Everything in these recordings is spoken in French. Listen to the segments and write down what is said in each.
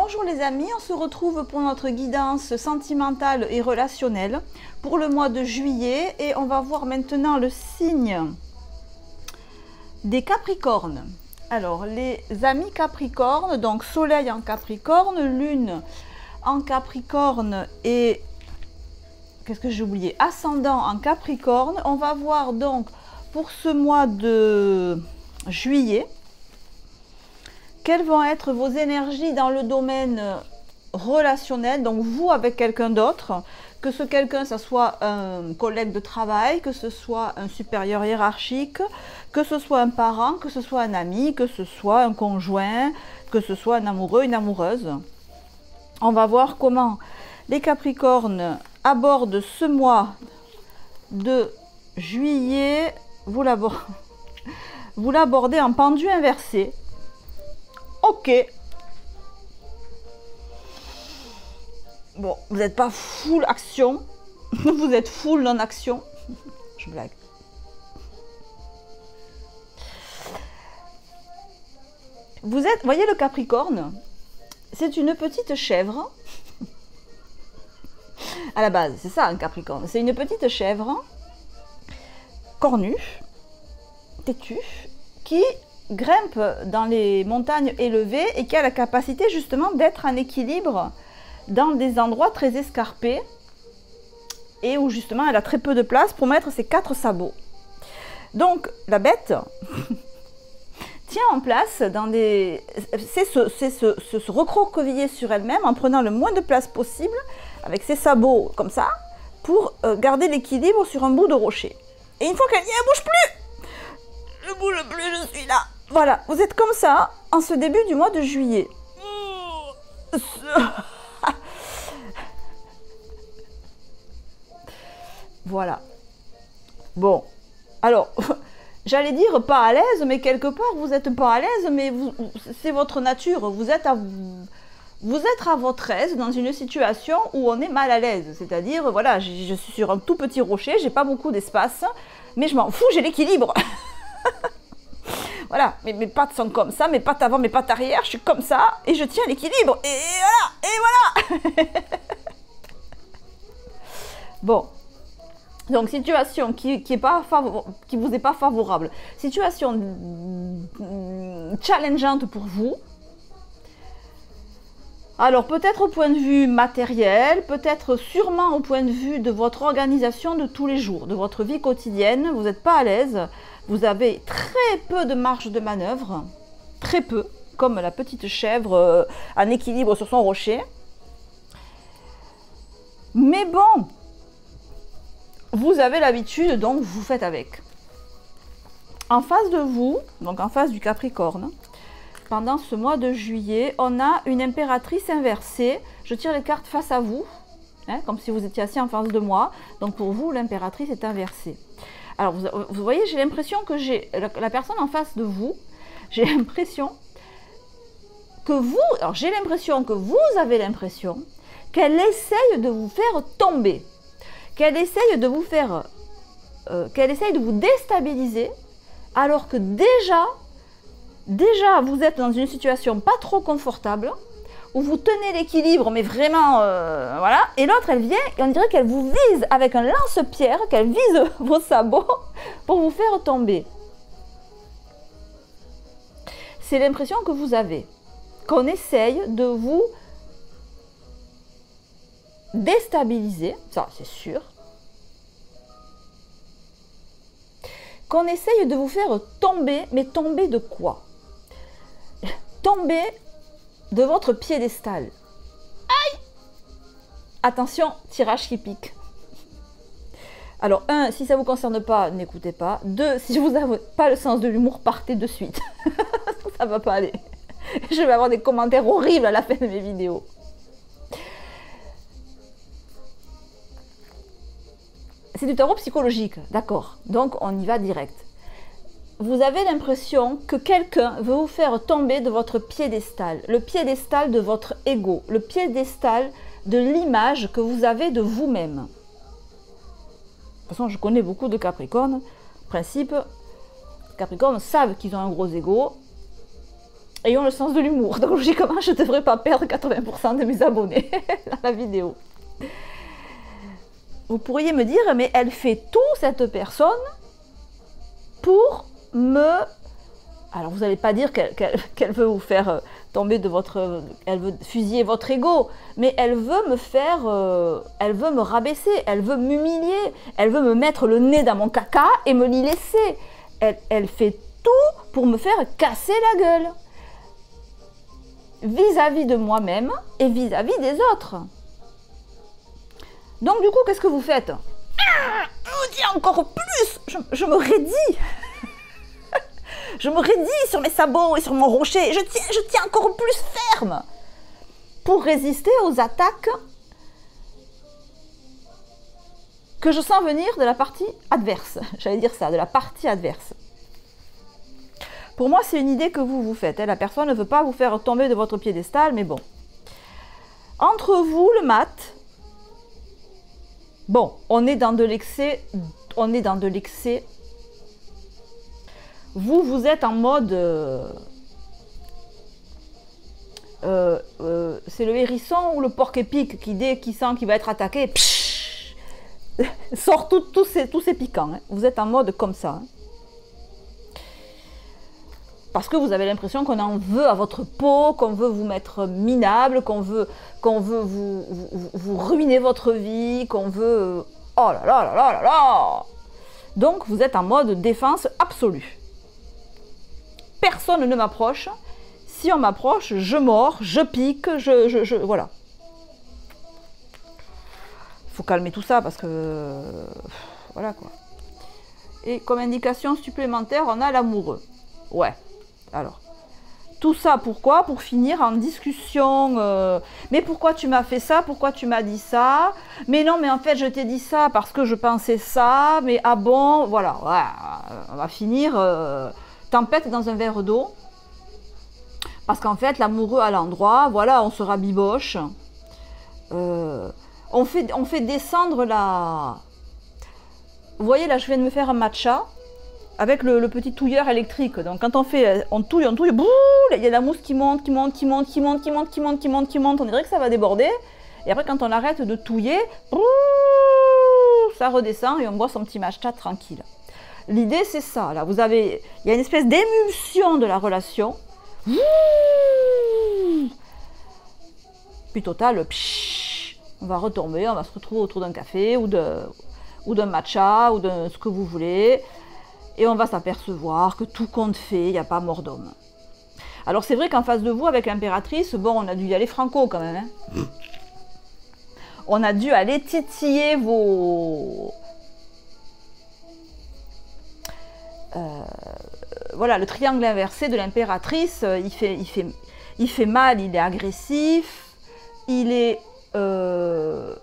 Bonjour les amis, on se retrouve pour notre guidance sentimentale et relationnelle pour le mois de juillet et on va voir maintenant le signe des Capricornes. Alors les amis Capricornes, donc Soleil en Capricorne, Lune en Capricorne et qu'est-ce que j'ai oublié, Ascendant en Capricorne. On va voir donc pour ce mois de juillet quelles vont être vos énergies dans le domaine relationnel, donc vous avec quelqu'un d'autre, que ce quelqu'un, ça soit un collègue de travail, que ce soit un supérieur hiérarchique, que ce soit un parent, que ce soit un ami, que ce soit un conjoint, que ce soit un amoureux, une amoureuse. On va voir comment les Capricornes abordent ce mois de juillet. Vous l'abordez en pendu inversé. Ok. Bon, vous n'êtes pas full action. Vous êtes full non-action. Je blague. Vous êtes, voyez le Capricorne, c'est une petite chèvre. À la base, c'est ça un Capricorne. C'est une petite chèvre cornue, têtue, qui grimpe dans les montagnes élevées et qui a la capacité justement d'être en équilibre dans des endroits très escarpés et où justement elle a très peu de place pour mettre ses 4 sabots. Donc la bête tient en place dans des... c'est se recroqueviller sur elle-même en prenant le moins de place possible avec ses sabots comme ça pour garder l'équilibre sur un bout de rocher. Et une fois qu'elle y est, elle bouge plus. Je bouge plus, je suis là. Voilà, vous êtes comme ça en ce début du mois de juillet. Voilà. Bon, alors, j'allais dire pas à l'aise, mais quelque part, vous n'êtes pas à l'aise, mais c'est votre nature. Vous êtes à votre aise dans une situation où on est mal à l'aise. C'est-à-dire, voilà, je suis sur un tout petit rocher, j'ai pas beaucoup d'espace, mais je m'en fous, j'ai l'équilibre. Voilà, mes pattes sont comme ça, mes pattes avant, mes pattes arrière, je suis comme ça, et je tiens l'équilibre. Et voilà. Bon. Donc, situation qui vous est pas favorable. Situation challengeante pour vous. Alors, peut-être au point de vue matériel, peut-être sûrement au point de vue de votre organisation de tous les jours, de votre vie quotidienne. Vous n'êtes pas à l'aise. Vous avez très peu de marge de manœuvre. Très peu. Comme la petite chèvre en équilibre sur son rocher. Mais bon, vous avez l'habitude, donc vous faites avec. En face de vous, donc en face du Capricorne, pendant ce mois de juillet, on a une impératrice inversée. Je tire les cartes face à vous, hein, comme si vous étiez assis en face de moi. Donc pour vous, l'impératrice est inversée. Alors vous voyez, j'ai l'impression que la personne en face de vous, j'ai l'impression que vous avez l'impression qu'elle essaye de vous faire tomber. Qu'elle essaye de vous faire, qu'elle essaye de vous déstabiliser, alors que déjà, vous êtes dans une situation pas trop confortable, où vous tenez l'équilibre, mais vraiment, voilà, et l'autre, elle vient, et on dirait qu'elle vous vise avec un lance-pierre, qu'elle vise vos sabots pour vous faire tomber. C'est l'impression que vous avez, qu'on essaye de vous déstabiliser, ça c'est sûr, qu'on essaye de vous faire tomber, mais tomber de quoi? Tomber de votre piédestal. Aïe! Attention, tirage qui pique. Alors, 1, si ça ne vous concerne pas, n'écoutez pas. 2, si vous n'avez pas le sens de l'humour, partez de suite. Ça ne va pas aller. Je vais avoir des commentaires horribles à la fin de mes vidéos. C'est du tarot psychologique, d'accord. Donc, on y va direct. Vous avez l'impression que quelqu'un veut vous faire tomber de votre piédestal, le piédestal de votre ego, le piédestal de l'image que vous avez de vous-même. De toute façon, je connais beaucoup de Capricornes. Principe, Capricornes savent qu'ils ont un gros ego ayant le sens de l'humour. Donc logiquement, je ne devrais pas perdre 80% de mes abonnés dans la vidéo. Vous pourriez me dire, mais elle fait tout, cette personne, pour me... Alors vous n'allez pas dire qu'elle veut vous faire tomber de votre... Elle veut fusiller votre ego, mais elle veut me faire... elle veut me rabaisser, elle veut m'humilier, elle veut me mettre le nez dans mon caca et me l'y laisser. Elle fait tout pour me faire casser la gueule. Vis-à-vis de moi-même et vis-à-vis des autres. Donc du coup, qu'est-ce que vous faites? Je dis encore plus, je me raidis. Je me raidis sur mes sabots et sur mon rocher. Je tiens encore plus ferme pour résister aux attaques que je sens venir de la partie adverse. J'allais dire ça, de la partie adverse. Pour moi, c'est une idée que vous vous faites. La personne ne veut pas vous faire tomber de votre piédestal, mais bon. Entre vous, le mat, bon, on est dans de l'excès. On est dans de l'excès. Vous êtes en mode... c'est le hérisson ou le porc épic qui, dès qu'il sent qu'il va être attaqué, psh, sort tous ces piquants. Hein. Vous êtes en mode comme ça. Hein. Parce que vous avez l'impression qu'on en veut à votre peau, qu'on veut vous mettre minable, qu'on veut vous ruiner votre vie, qu'on veut... Oh là là là là là là! Donc vous êtes en mode défense absolue. Personne ne m'approche. Si on m'approche, je mords, je pique, voilà. Il faut calmer tout ça parce que... Voilà quoi. Et comme indication supplémentaire, on a l'amoureux. Ouais. Alors, tout ça pourquoi? Pour finir en discussion. Mais pourquoi tu m'as fait ça? Pourquoi tu m'as dit ça? Mais non, mais en fait, je t'ai dit ça parce que je pensais ça. Mais ah bon? Voilà. Ouais, on va finir tempête dans un verre d'eau. Parce qu'en fait, l'amoureux à l'endroit, voilà, on se rabiboche. On fait descendre la... Vous voyez, là, je viens de me faire un matcha. Avec le petit touilleur électrique. Donc quand on touille, bouh, il y a la mousse qui monte. On dirait que ça va déborder. Et après quand on arrête de touiller, bouh, ça redescend et on boit son petit matcha tranquille. L'idée c'est ça. Là, il y a une espèce d'émulsion de la relation. Puis total, on va retomber, on va se retrouver autour d'un café ou d'un matcha ou de ce que vous voulez. Et on va s'apercevoir que tout compte fait, il n'y a pas mort d'homme. Alors c'est vrai qu'en face de vous, avec l'impératrice, bon, on a dû y aller franco quand même. Hein. On a dû aller titiller vos... Voilà, le triangle inversé de l'impératrice, il fait mal, il est agressif, il est... comment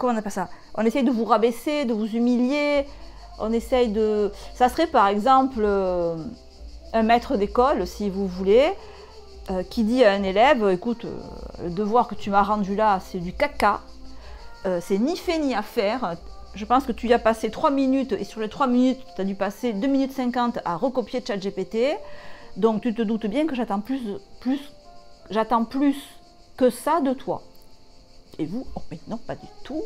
on appelle ça? On essaye de vous rabaisser, de vous humilier. On essaye de... Ça serait par exemple un maître d'école, si vous voulez, qui dit à un élève, écoute, le devoir que tu m'as rendu là, c'est du caca, c'est ni fait ni à faire. Je pense que tu y as passé 3 minutes, et sur les 3 minutes, tu as dû passer 2 minutes 50 à recopier ChatGPT. Donc tu te doutes bien que j'attends plus que ça de toi. Et vous, oh mais non, pas du tout.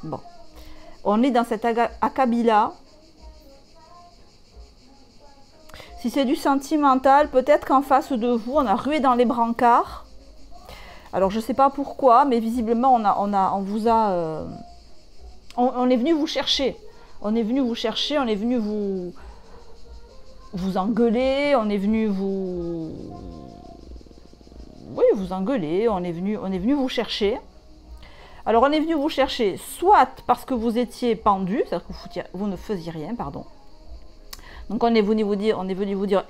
Bon. On est dans cet acabit-là. Si c'est du sentimental, peut-être qu'en face de vous, on a rué dans les brancards. Alors, je ne sais pas pourquoi, mais visiblement, on vous a... on est venu vous chercher. On est venu vous chercher, on est venu vous engueuler, on est venu vous... Oui, vous engueuler, on est venu vous chercher. Alors, on est venu vous chercher soit parce que vous étiez pendu, c'est-à-dire que vous ne faisiez rien, pardon. Donc, on est venu vous dire,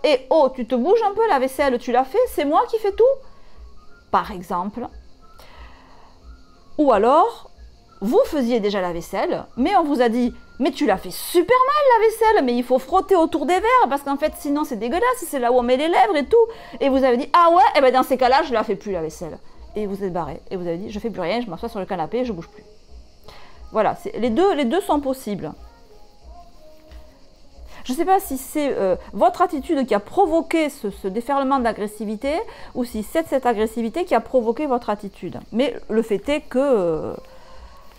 eh oh, tu te bouges un peu, la vaisselle, tu l'as fait, c'est moi qui fais tout, par exemple. Ou alors, vous faisiez déjà la vaisselle, mais on vous a dit, mais tu l'as fait super mal la vaisselle, mais il faut frotter autour des verres, parce qu'en fait, sinon c'est dégueulasse, c'est là où on met les lèvres et tout. Et vous avez dit, ah ouais, et ben dans ces cas-là, je ne la fais plus la vaisselle. Et vous êtes barré, et vous avez dit, je fais plus rien, je m'assois sur le canapé, je bouge plus. Voilà, les deux sont possibles. Je ne sais pas si c'est votre attitude qui a provoqué ce déferlement d'agressivité ou si c'est cette agressivité qui a provoqué votre attitude. Mais le fait est que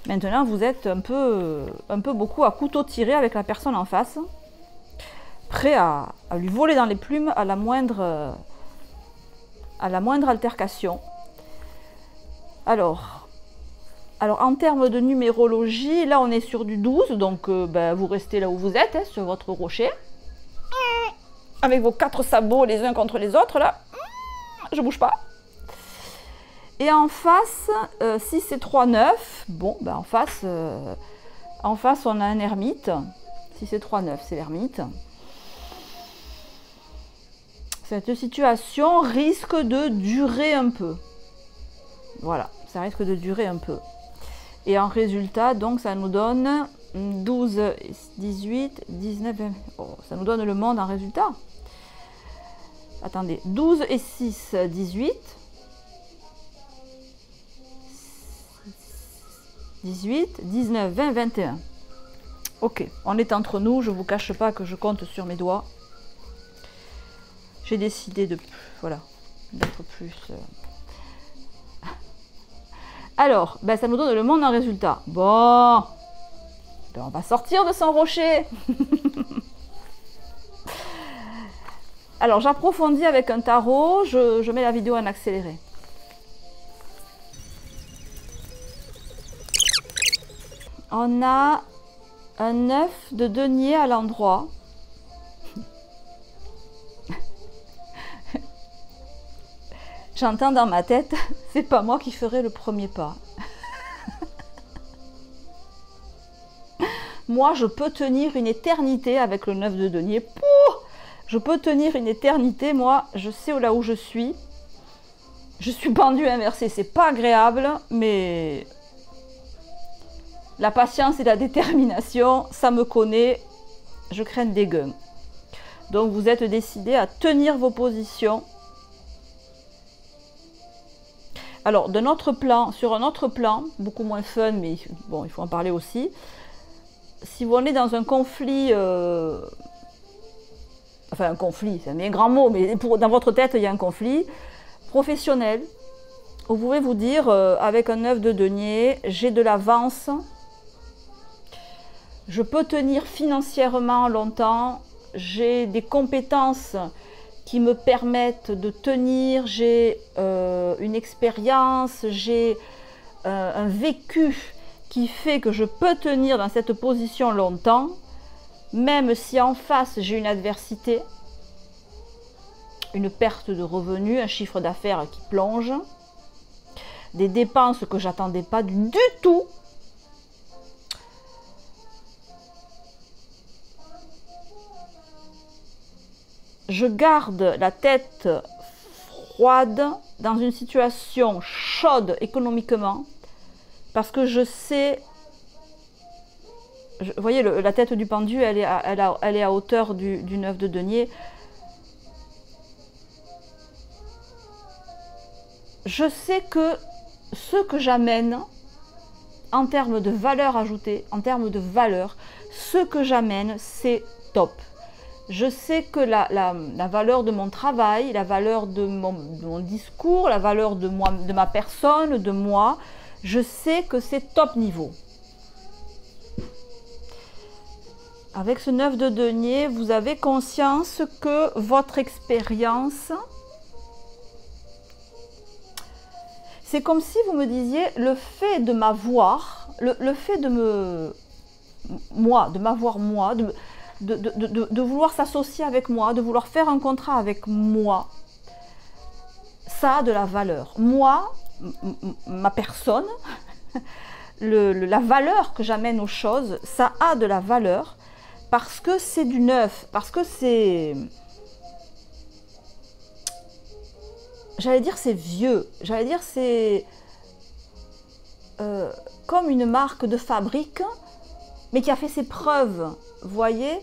maintenant vous êtes un peu beaucoup à couteau tiré avec la personne en face, prêt à lui voler dans les plumes à la moindre altercation. Alors, en termes de numérologie, là on est sur du 12, donc vous restez là où vous êtes, hein, sur votre rocher. Avec vos 4 sabots les uns contre les autres, là. Je bouge pas. Et en face, si c'est 3, 9, bon, en face on a un ermite. Si c'est 3, 9, c'est l'ermite. Cette situation risque de durer un peu. Voilà, ça risque de durer un peu. Et en résultat, donc, ça nous donne 12, 18, 19, 20. Oh, ça nous donne le monde en résultat. Attendez, 12 et 6, 18. 18, 19, 20, 21. Ok, on est entre nous, je ne vous cache pas que je compte sur mes doigts. J'ai décidé de, voilà, d'être plus... Alors, ça nous donne le monde en résultat. Bon, on va sortir de son rocher. Alors, j'approfondis avec un tarot, je mets la vidéo en accéléré. On a un 9 de denier à l'endroit. J'entends dans ma tête, c'est pas moi qui ferai le premier pas. Moi, je peux tenir une éternité avec le 9 de denier. Pouh, je peux tenir une éternité, moi, je sais là où je suis. Je suis pendue inversée, c'est pas agréable, mais la patience et la détermination, ça me connaît, je crains des gains. Donc vous êtes décidé à tenir vos positions. Alors, sur un autre plan, beaucoup moins fun, mais bon, il faut en parler aussi. Si vous êtes dans un conflit, enfin un conflit, c'est un grand mot, mais dans votre tête, il y a un conflit professionnel, vous pouvez vous dire, avec un 9 de denier, j'ai de l'avance, je peux tenir financièrement longtemps, j'ai des compétences qui me permettent de tenir, j'ai une expérience, j'ai un vécu qui fait que je peux tenir dans cette position longtemps, même si en face j'ai une adversité, une perte de revenus, un chiffre d'affaires qui plonge, des dépenses que j'attendais pas du tout. Je garde la tête froide dans une situation chaude économiquement parce que je sais, vous voyez la tête du pendu, elle est à hauteur du 9 de denier. Je sais que ce que j'amène en termes de valeur ajoutée, en termes de valeur, ce que j'amène, c'est top. Je sais que la valeur de mon travail, la valeur de mon discours, la valeur de ma personne, de moi, je sais que c'est top niveau. Avec ce 9 de denier, vous avez conscience que votre expérience, c'est comme si vous me disiez, le fait de m'avoir, le fait de m'avoir moi, de vouloir s'associer avec moi, de vouloir faire un contrat avec moi, ça a de la valeur. Moi, ma personne, la valeur que j'amène aux choses, ça a de la valeur parce que c'est du neuf, parce que c'est... J'allais dire c'est vieux, j'allais dire c'est comme une marque de fabrique, mais qui a fait ses preuves, vous voyez.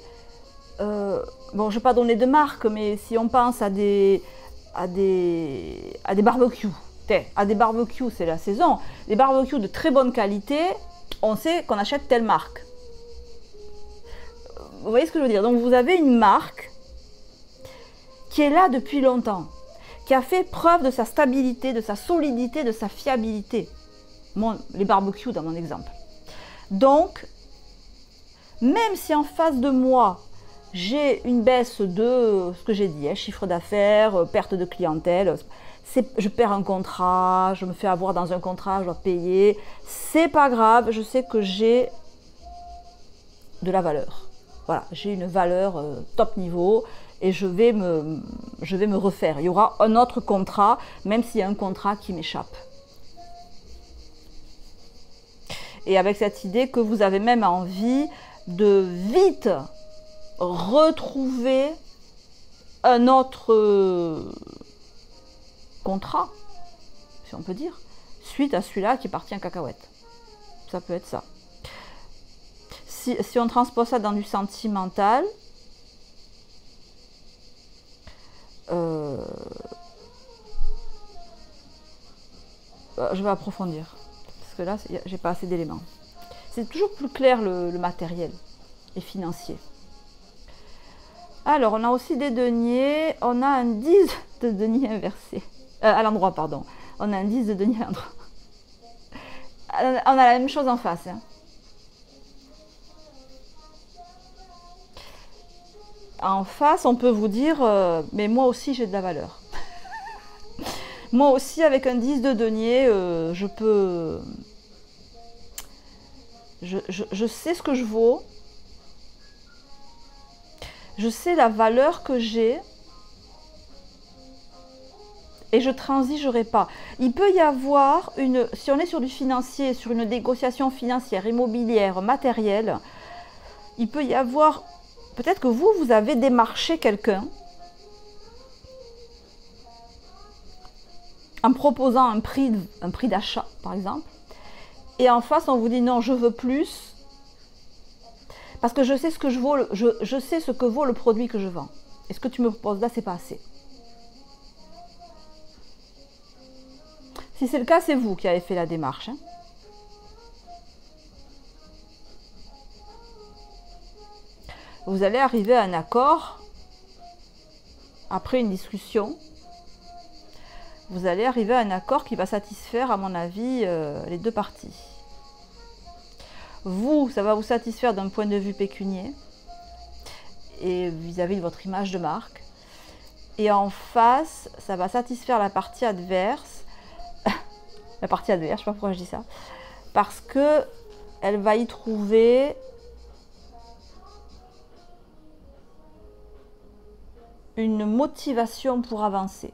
Bon, je ne vais pas donner de marque, mais si on pense à des barbecues, à des barbecues, c'est la saison, des barbecues de très bonne qualité, on sait qu'on achète telle marque. vous voyez ce que je veux dire? Donc vous avez une marque qui est là depuis longtemps, qui a fait preuve de sa stabilité, de sa solidité, de sa fiabilité. Les barbecues dans mon exemple. Donc, même si en face de moi, j'ai une baisse de ce que j'ai dit, hein, chiffre d'affaires, perte de clientèle, je perds un contrat, je me fais avoir dans un contrat, je dois payer, c'est pas grave, je sais que j'ai de la valeur. Voilà, j'ai une valeur top niveau et je vais me refaire. Il y aura un autre contrat, même s'il y a un contrat qui m'échappe. Et avec cette idée que vous avez même envie de vite retrouver un autre contrat, si on peut dire, suite à celui-là qui est parti en cacahuète. Ça peut être ça. Si on transpose ça dans du sentimental, je vais approfondir. Parce que là, j'ai pas assez d'éléments. C'est toujours plus clair le matériel et financier. Alors, on a aussi des deniers. On a un 10 de denier inversé. À l'endroit, pardon. On a un 10 de denier à l'endroit. On a la même chose en face. Hein. En face, on peut vous dire, mais moi aussi j'ai de la valeur. Moi aussi, avec un 10 de denier, je peux... Je sais ce que je vaux. Je sais la valeur que j'ai. Et je ne transigerai pas. Il peut y avoir si on est sur du financier, sur une négociation financière, immobilière, matérielle, il peut y avoir, peut-être que vous avez démarché quelqu'un en proposant un prix d'achat, par exemple, et en face, on vous dit non, je veux plus, parce que je sais ce que je vaux, je sais ce que vaut le produit que je vends. Et ce que tu me proposes là, c'est pas assez. Si c'est le cas, c'est vous qui avez fait la démarche. Hein. Vous allez arriver à un accord après une discussion. Vous allez arriver à un accord qui va satisfaire, à mon avis, les deux parties. Vous, ça va vous satisfaire d'un point de vue pécunier et vis-à-vis de votre image de marque. Et en face, ça va satisfaire la partie adverse. La partie adverse, je ne sais pas pourquoi je dis ça. Parce que elle va y trouver une motivation pour avancer.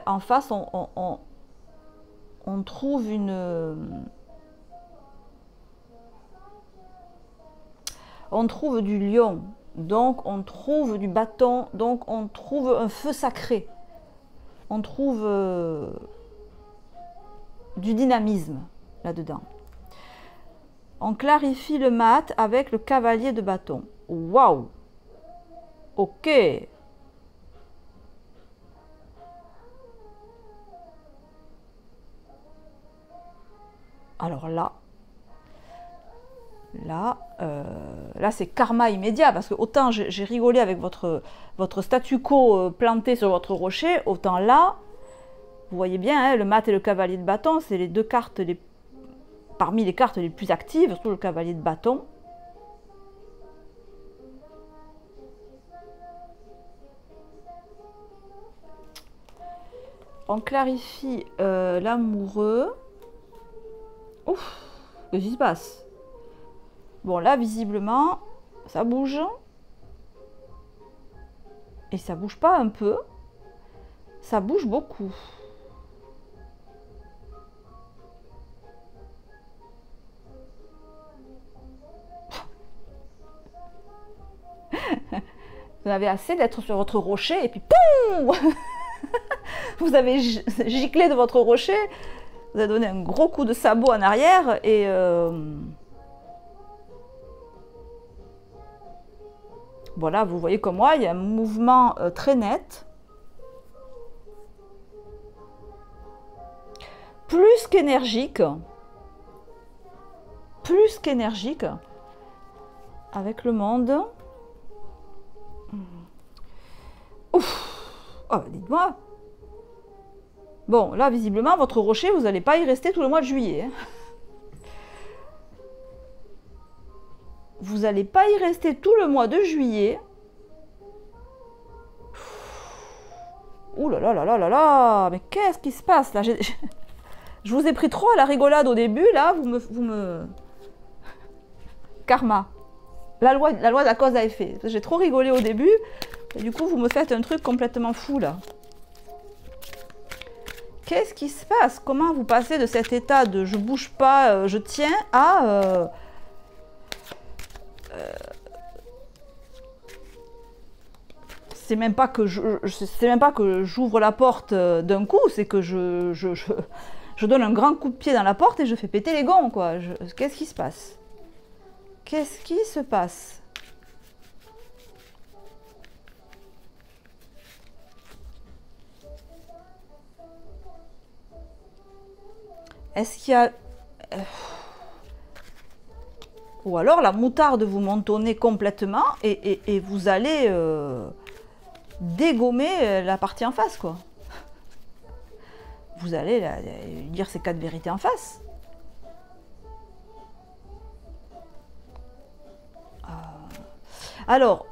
En face, on trouve on trouve du lion, donc on trouve du bâton, donc on trouve un feu sacré. On trouve du dynamisme là-dedans. On clarifie le mat avec le cavalier de bâton. Waouh! Ok! Alors là c'est karma immédiat, parce que autant j'ai rigolé avec votre statu quo planté sur votre rocher, autant là, vous voyez bien, hein, le mat et le cavalier de bâton, c'est les deux cartes parmi les cartes les plus actives, surtout le cavalier de bâton. On clarifie l'amoureux. Ouf, qu'est-ce qui se passe? Bon, là, visiblement, ça bouge. Et ça bouge pas un peu. Ça bouge beaucoup. Vous avez assez d'être sur votre rocher et puis POUM vous avez giclé de votre rocher. Vous avez donné un gros coup de sabot en arrière et... Voilà, vous voyez comme moi, il y a un mouvement très net. Plus qu'énergique. Plus qu'énergique. avec le monde. Ouf. Oh, dites-moi. Bon, là, visiblement, votre rocher, vous n'allez pas y rester tout le mois de juillet. Hein. Vous n'allez pas y rester tout le mois de juillet. Ouh là là là là là là. Mais qu'est-ce qui se passe là? Je vous ai pris trop à la rigolade au début, là, vous me... Karma. La loi de la cause à effet. J'ai trop rigolé au début, et du coup, vous me faites un truc complètement fou, là. Qu'est-ce qui se passe? Comment vous passez de cet état de je bouge pas, je tiens, à... c'est même pas que j'ouvre la porte d'un coup, c'est que je donne un grand coup de pied dans la porte et je fais péter les gonds, quoi. Qu'est-ce qui se passe? Qu'est-ce qui se passe? Est-ce qu'il y a... Ou alors la moutarde vous mentonnez complètement et vous allez dégommer la partie en face, quoi. Vous allez dire ces 4 vérités en face. Alors,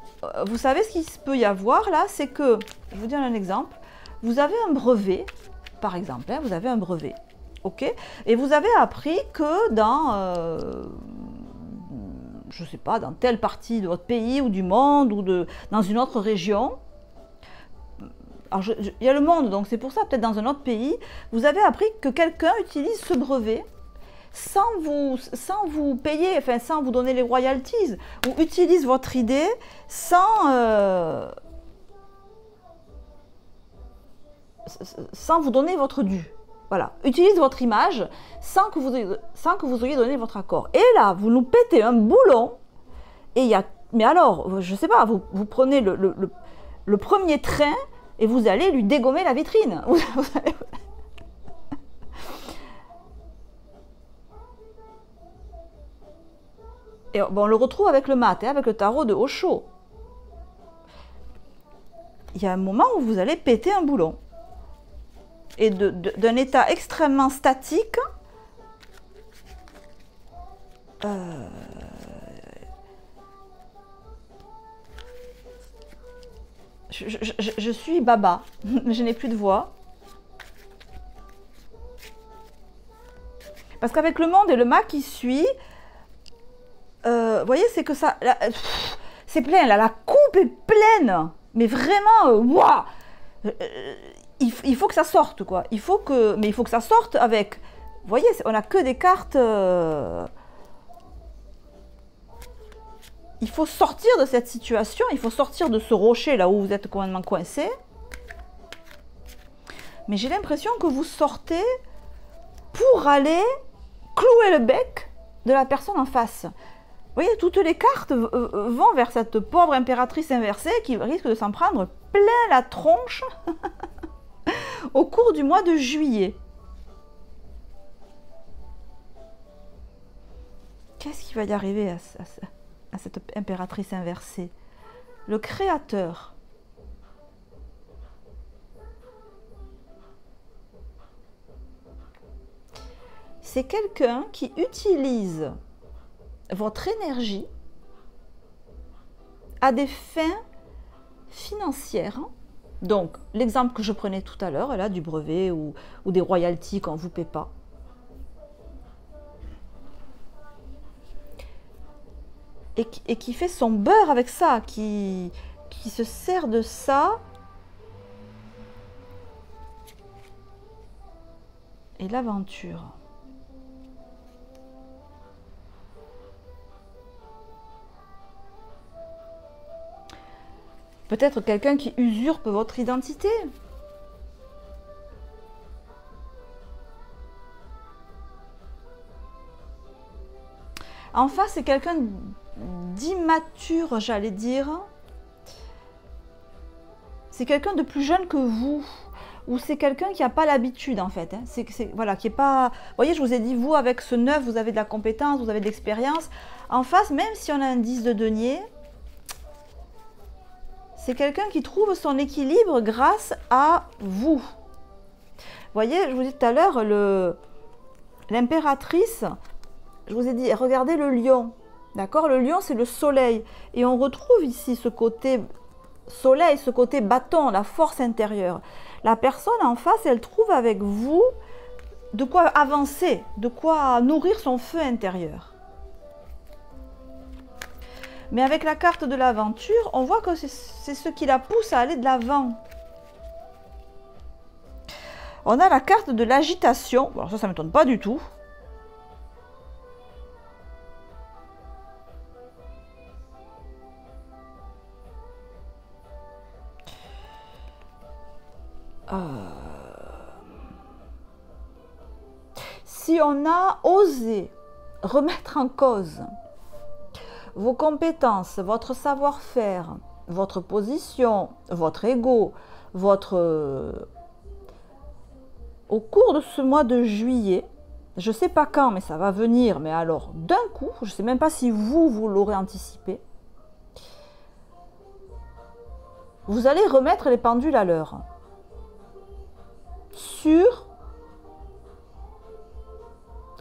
vous savez ce qu'il peut y avoir là, c'est que, je vais vous donne un exemple, vous avez un brevet, par exemple, hein, vous avez un brevet, ok, et vous avez appris que dans, je sais pas, dans telle partie de votre pays ou du monde ou dans une autre région, alors il y a le monde, donc c'est pour ça, peut-être dans un autre pays, vous avez appris que quelqu'un utilise ce brevet sans vous payer, enfin sans vous donner les royalties, ou utilise votre idée sans vous donner votre dû. Voilà, utilise votre image sans que vous ayez donné votre accord. Et là, vous nous pétez un boulon, et il y a... Mais alors, je sais pas, vous prenez le premier train, et vous allez lui dégommer la vitrine. Et bon, on le retrouve avec le mat, hein, avec le tarot de Osho. Il y a un moment où vous allez péter un boulon. Et d'un état extrêmement statique, je suis baba, je n'ai plus de voix. Parce qu'avec le monde et le mât qui suit, vous voyez, c'est que ça... C'est plein, là, la coupe est pleine. Mais vraiment, waouh, il faut que ça sorte, quoi. Mais il faut que ça sorte avec... Vous voyez, on n'a que des cartes... Il faut sortir de cette situation, il faut sortir de ce rocher là où vous êtes complètement coincé. Mais j'ai l'impression que vous sortez pour aller clouer le bec de la personne en face. Vous voyez, toutes les cartes vont vers cette pauvre impératrice inversée qui risque de s'en prendre plein la tronche au cours du mois de juillet. Qu'est-ce qui va y arriver à cette impératrice inversée? Le créateur. C'est quelqu'un qui utilise votre énergie à des fins financières. Donc, l'exemple que je prenais tout à l'heure, là, du brevet ou des royalties qu'on ne vous paie pas. Et qui fait son beurre avec ça, qui se sert de ça. Et l'aventure. Peut-être quelqu'un qui usurpe votre identité. En face, c'est quelqu'un d'immature, j'allais dire. C'est quelqu'un de plus jeune que vous. ou c'est quelqu'un qui n'a pas l'habitude en fait. Hein. Voilà, qui est pas... Vous voyez, je vous ai dit, vous avec ce 9, vous avez de la compétence, vous avez de l'expérience. En face, même si on a un 10 de denier, c'est quelqu'un qui trouve son équilibre grâce à vous. Vous voyez, je vous dis tout à l'heure, l'impératrice, je vous ai dit, regardez le lion. D'accord? Le lion, c'est le soleil. Et on retrouve ici ce côté soleil, ce côté bâton, la force intérieure. La personne en face, elle trouve avec vous de quoi avancer, de quoi nourrir son feu intérieur. Mais avec la carte de l'aventure, on voit que c'est ce qui la pousse à aller de l'avant. On a la carte de l'agitation. Alors ça ne m'étonne pas du tout. Si on a osé remettre en cause vos compétences, votre savoir-faire, votre position, votre ego, au cours de ce mois de juillet, je ne sais pas quand, mais ça va venir, mais alors d'un coup, je ne sais même pas si vous l'aurez anticipé, vous allez remettre les pendules à l'heure sur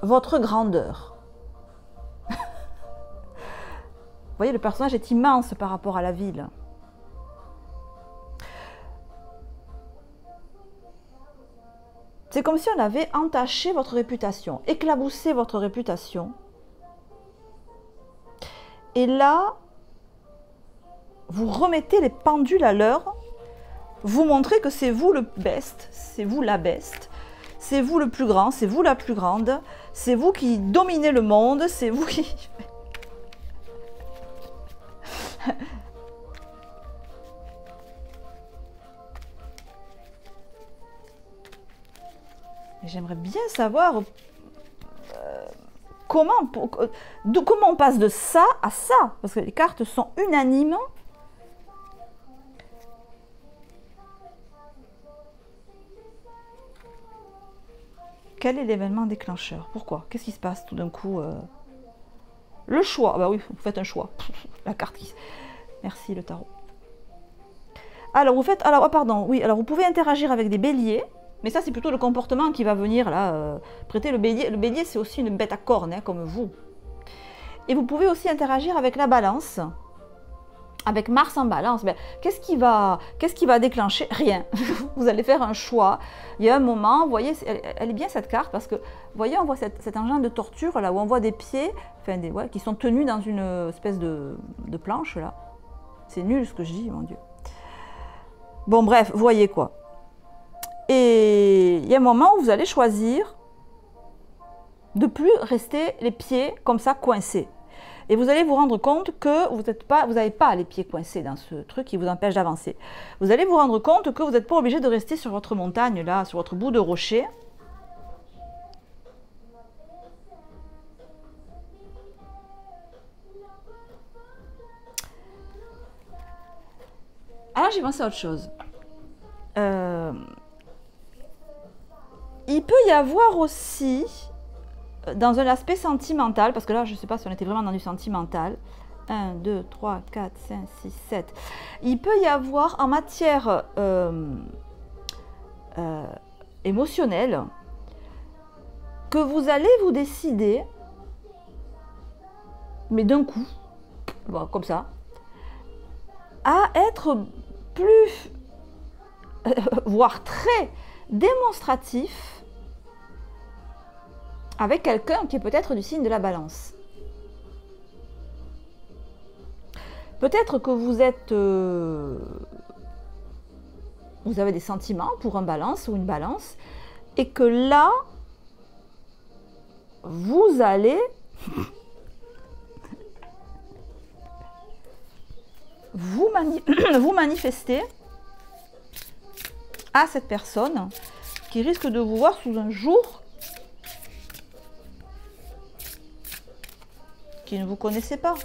votre grandeur. Vous voyez, le personnage est immense par rapport à la ville. C'est comme si on avait entaché votre réputation, éclaboussé votre réputation. Et là, vous remettez les pendules à l'heure, vous montrez que c'est vous le best, c'est vous la best, c'est vous le plus grand, c'est vous la plus grande, c'est vous qui dominez le monde, c'est vous qui... J'aimerais bien savoir comment on passe de ça à ça, parce que les cartes sont unanimes. Quel est l'événement déclencheur? Pourquoi? Qu'est-ce qui se passe tout d'un coup? Le choix. Ah bah oui, vous faites un choix. La carte qui... Merci le tarot. Alors vous faites... Alors, pardon, oui, alors vous pouvez interagir avec des béliers. Mais ça, c'est plutôt le comportement qui va venir là, prêter le bélier. Le bélier, c'est aussi une bête à cornes, hein, comme vous. Et vous pouvez aussi interagir avec la balance, avec Mars en balance. Ben, qu'est-ce qui va déclencher? Rien. Vous allez faire un choix. Il y a un moment, vous voyez, elle est bien cette carte, parce que, vous voyez, on voit cet engin de torture, là, où on voit des pieds, enfin, qui sont tenus dans une espèce de planche, là. C'est nul ce que je dis, mon Dieu. Bon, bref, vous voyez quoi. Et il y a un moment où vous allez choisir de plus rester les pieds comme ça coincés. Et vous allez vous rendre compte que vous n'avez pas les pieds coincés dans ce truc qui vous empêche d'avancer. Vous allez vous rendre compte que vous n'êtes pas obligé de rester sur votre montagne, là, sur votre bout de rocher. Alors j'ai pensé à autre chose. Il peut y avoir aussi, dans un aspect sentimental, parce que là, je ne sais pas si on était vraiment dans du sentimental, 1, 2, 3, 4, 5, 6, 7, il peut y avoir en matière émotionnelle, que vous allez vous décider, mais d'un coup, bon, comme ça, à être plus, voire très démonstratif, avec quelqu'un qui est peut-être du signe de la balance. Peut-être que vous êtes... vous avez des sentiments pour un balance ou une balance, et que là, vous allez... vous manifester à cette personne qui risque de vous voir sous un jour qui ne vous connaissez pas.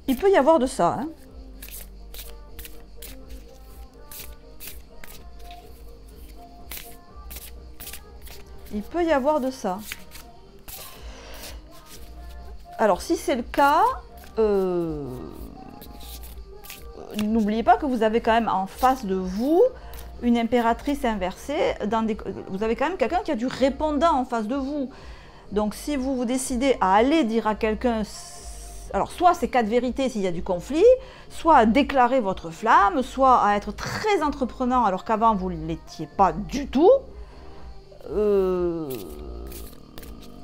Il peut y avoir de ça. Hein. Il peut y avoir de ça. Alors, si c'est le cas, n'oubliez pas que vous avez quand même en face de vous une impératrice inversée. Vous avez quand même quelqu'un qui a du répondant en face de vous. Donc, si vous vous décidez à aller dire à quelqu'un... Alors, soit c'est 4 vérités s'il y a du conflit, soit à déclarer votre flamme, soit à être très entreprenant alors qu'avant vous ne l'étiez pas du tout.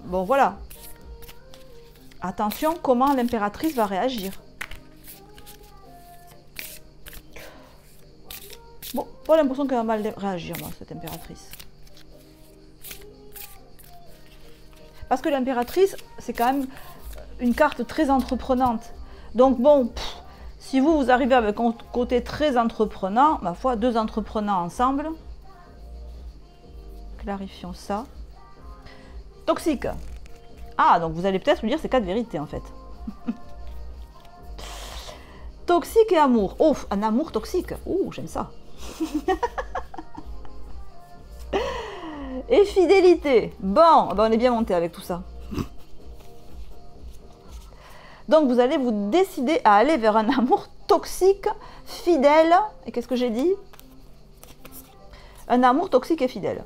Bon, voilà. Attention comment l'impératrice va réagir. Bon, pas l'impression qu'elle va mal réagir, moi, cette impératrice. Parce que l'impératrice, c'est quand même une carte très entreprenante. Donc bon, si vous arrivez avec un côté très entreprenant, ma foi, 2 entreprenants ensemble. Clarifions ça. Toxique. Ah, donc vous allez peut-être lui dire c'est 4 vérités en fait. Toxique et amour. Oh, un amour toxique. Oh, j'aime ça. Et fidélité. Bon, ben on est bien monté avec tout ça. Donc vous allez vous décider à aller vers un amour toxique, fidèle. Et qu'est-ce que j'ai dit? Un amour toxique et fidèle.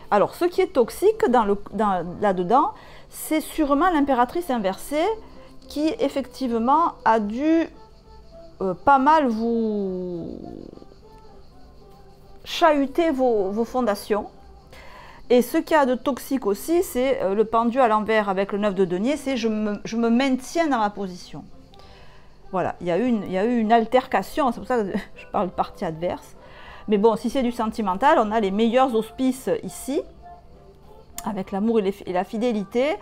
Alors, ce qui est toxique là-dedans, c'est sûrement l'impératrice inversée qui, effectivement, a dû pas mal vous chahuter vos fondations. Et ce qu'il y a de toxique aussi, c'est le pendu à l'envers avec le 9 de denier, c'est je me maintiens dans ma position. Voilà, il y a eu une altercation, c'est pour ça que je parle de partie adverse. Mais bon, si c'est du sentimental, on a les meilleurs auspices ici, avec l'amour et la fidélité.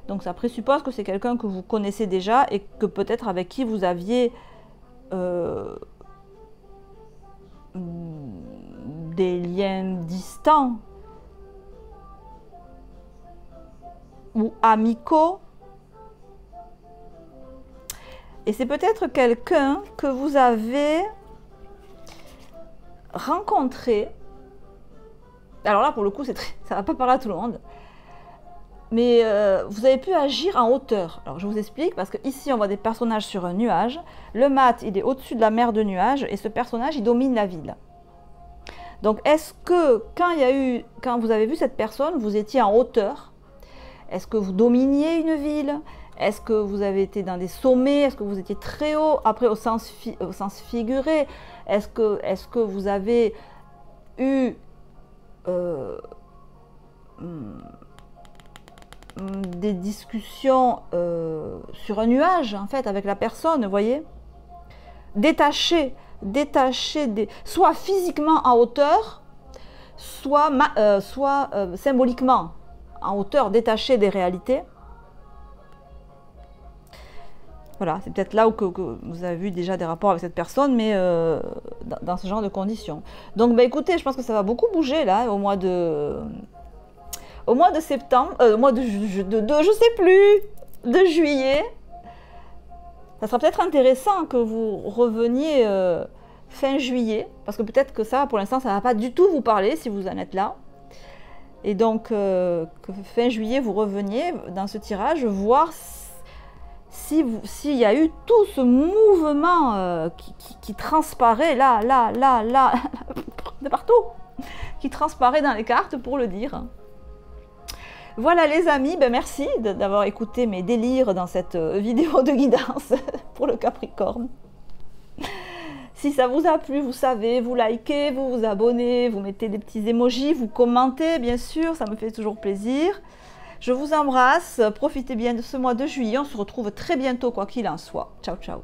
Donc ça présuppose que c'est quelqu'un que vous connaissez déjà et que peut-être avec qui vous aviez des liens distants ou amicaux. Et c'est peut-être quelqu'un que vous avez rencontré. Alors là, pour le coup, ça va pas parler à tout le monde. Mais vous avez pu agir en hauteur. Alors je vous explique, parce que ici on voit des personnages sur un nuage. Le mat, il est au-dessus de la mer de nuages et ce personnage, il domine la ville. Donc est-ce que quand vous avez vu cette personne, vous étiez en hauteur? Est-ce que vous dominiez une ville? Est-ce que vous avez été dans des sommets? Est-ce que vous étiez très haut? Après, au sens figuré, est-ce que vous avez eu des discussions sur un nuage, en fait, avec la personne, vous voyez? Détaché soit physiquement en hauteur, soit symboliquement en hauteur, détaché des réalités. Voilà, c'est peut-être là où que vous avez vu déjà des rapports avec cette personne, mais dans ce genre de conditions. Donc, bah, écoutez, je pense que ça va beaucoup bouger là, au mois de septembre, au mois je sais plus, de juillet. Ça sera peut-être intéressant que vous reveniez fin juillet, parce que peut-être que ça, pour l'instant, ça ne va pas du tout vous parler si vous en êtes là. Et donc, que fin juillet, vous reveniez dans ce tirage, voir s'il y a eu tout ce mouvement qui transparaît là, de partout, qui transparaît dans les cartes pour le dire. Voilà les amis, ben merci d'avoir écouté mes délires dans cette vidéo de guidance pour le Capricorne. Si ça vous a plu, vous savez, vous likez, vous vous abonnez, vous mettez des petits emojis, vous commentez bien sûr, ça me fait toujours plaisir. Je vous embrasse, profitez bien de ce mois de juillet, on se retrouve très bientôt quoi qu'il en soit. Ciao ciao.